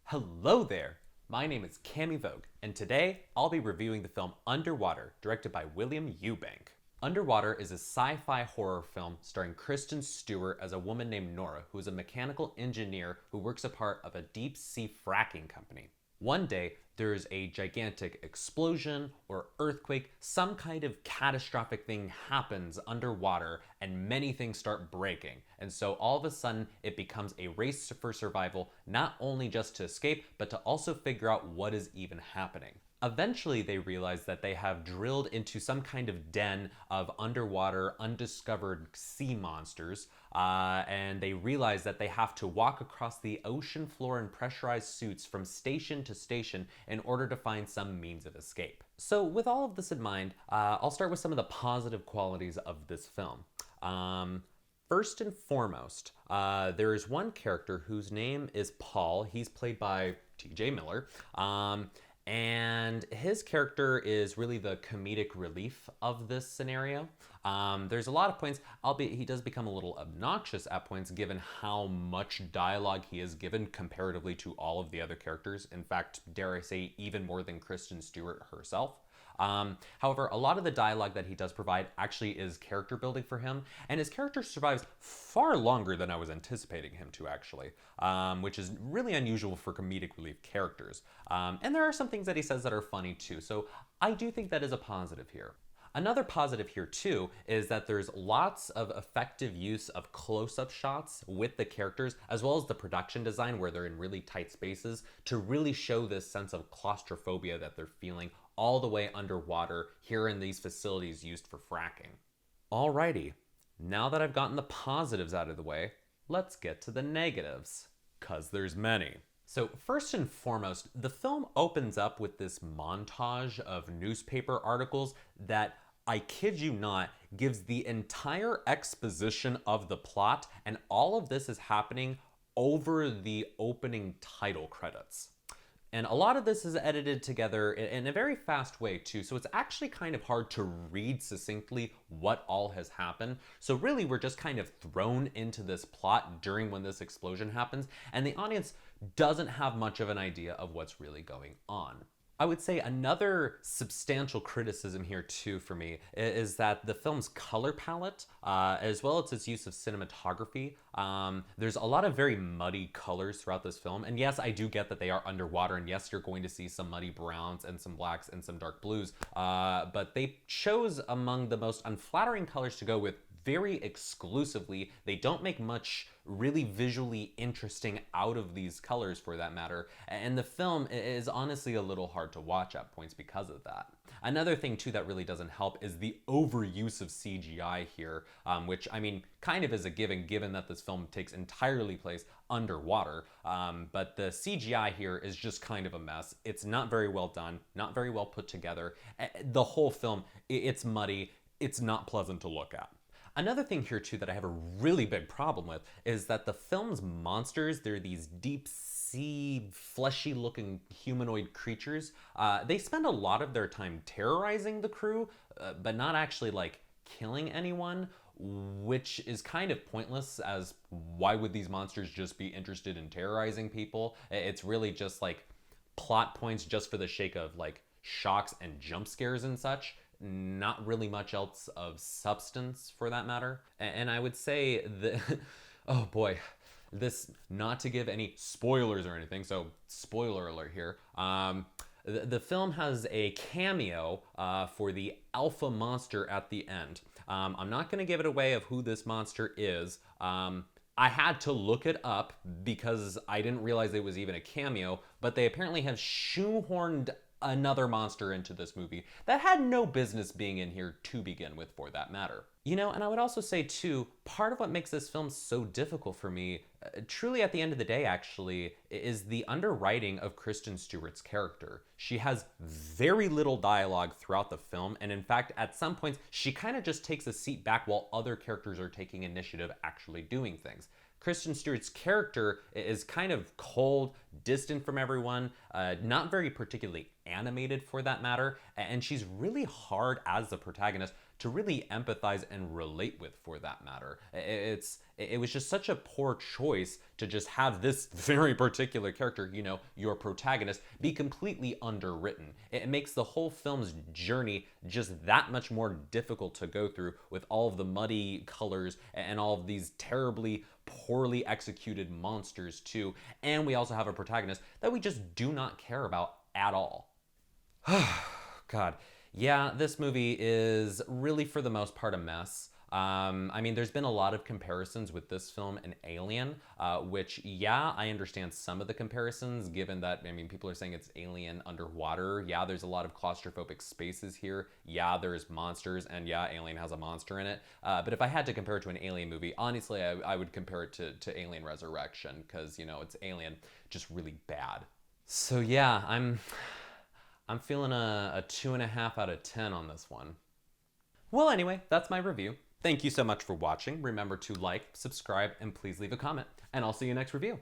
Hello there! My name is Cami Vogue, and today I'll be reviewing the film Underwater, directed by William Eubank. Underwater is a sci-fi horror film starring Kristen Stewart as a woman named Nora, who is a mechanical engineer who works a part of a deep-sea fracking company. One day, there's a gigantic explosion or earthquake, some kind of catastrophic thing happens underwater, and many things start breaking. And so all of a sudden, it becomes a race for survival, not only just to escape, but to also figure out what is even happening. Eventually, they realize that they have drilled into some kind of den of underwater, undiscovered sea monsters, and they realize that they have to walk across the ocean floor in pressurized suits from station to station in order to find some means of escape. So, with all of this in mind, I'll start with some of the positive qualities of this film. First and foremost, there is one character whose name is Paul. He's played by TJ Miller. And his character is really the comedic relief of this scenario. There's a lot of points, albeit he does become a little obnoxious at points given how much dialogue he is given comparatively to all of the other characters. In fact, dare I say, even more than Kristen Stewart herself. However, a lot of the dialogue that he does provide actually is character building for him, and his character survives far longer than I was anticipating him to, actually, which is really unusual for comedic relief characters. And there are some things that he says that are funny too, so I do think that is a positive here. Another positive here too is that there's lots of effective use of close-up shots with the characters, as well as the production design where they're in really tight spaces to really show this sense of claustrophobia that they're feeling all the way underwater here in these facilities used for fracking. Alrighty, now that I've gotten the positives out of the way, let's get to the negatives, 'cause there's many. So first and foremost, the film opens up with this montage of newspaper articles that, I kid you not, gives the entire exposition of the plot, and all of this is happening over the opening title credits. And a lot of this is edited together in a very fast way too, so it's actually kind of hard to read succinctly what all has happened. So really we're just kind of thrown into this plot during when this explosion happens, and the audience doesn't have much of an idea of what's really going on. I would say another substantial criticism here too for me is that the film's color palette, as well as its use of cinematography, there's a lot of very muddy colors throughout this film. And yes, I do get that they are underwater, and yes, you're going to see some muddy browns and some blacks and some dark blues, but they chose among the most unflattering colors to go with very exclusively. They don't make much really visually interesting out of these colors for that matter, and the film is honestly a little hard to watch at points because of that. Another thing too that really doesn't help is the overuse of CGI here, which I mean kind of is a given that this film takes entirely place underwater, but the CGI here is just kind of a mess. It's not very well done, not very well put together. The whole film, it's muddy, it's not pleasant to look at. Another thing here too that I have a really big problem with is that the film's monsters, they're these deep sea, fleshy looking humanoid creatures. They spend a lot of their time terrorizing the crew, but not actually like killing anyone, which is kind of pointless, as why would these monsters just be interested in terrorizing people? It's really just like plot points just for the sake of like shocks and jump scares and such. Not really much else of substance for that matter. And I would say that, oh boy, this, not to give any spoilers or anything, so spoiler alert here. The film has a cameo for the alpha monster at the end. I'm not going to give it away of who this monster is. I had to look it up because I didn't realize it was even a cameo, but they apparently have shoehorned another monster into this movie that had no business being in here to begin with, for that matter. You know, and I would also say too, part of what makes this film so difficult for me, truly at the end of the day actually, is the underwriting of Kristen Stewart's character. She has very little dialogue throughout the film, and in fact, at some points, she kind of just takes a seat back while other characters are taking initiative actually doing things. Kristen Stewart's character is kind of cold, distant from everyone, not very particularly animated for that matter, and she's really hard as the protagonist to really empathize and relate with, for that matter. It was just such a poor choice to just have this very particular character, you know, your protagonist, be completely underwritten. It makes the whole film's journey just that much more difficult to go through, with all of the muddy colors and all of these terribly poorly executed monsters too. And we also have a protagonist that we just do not care about at all. God. Yeah, this movie is really, for the most part, a mess. I mean, there's been a lot of comparisons with this film and Alien, which, yeah, I understand some of the comparisons, given that, I mean, people are saying it's Alien underwater. Yeah, there's a lot of claustrophobic spaces here. Yeah, there's monsters, and yeah, Alien has a monster in it. But if I had to compare it to an Alien movie, honestly, I would compare it to Alien Resurrection, because, you know, it's Alien, just really bad. So yeah, I'm feeling a 2.5 out of 10 on this one. Well, anyway, that's my review. Thank you so much for watching. Remember to like, subscribe, and please leave a comment. And I'll see you next review.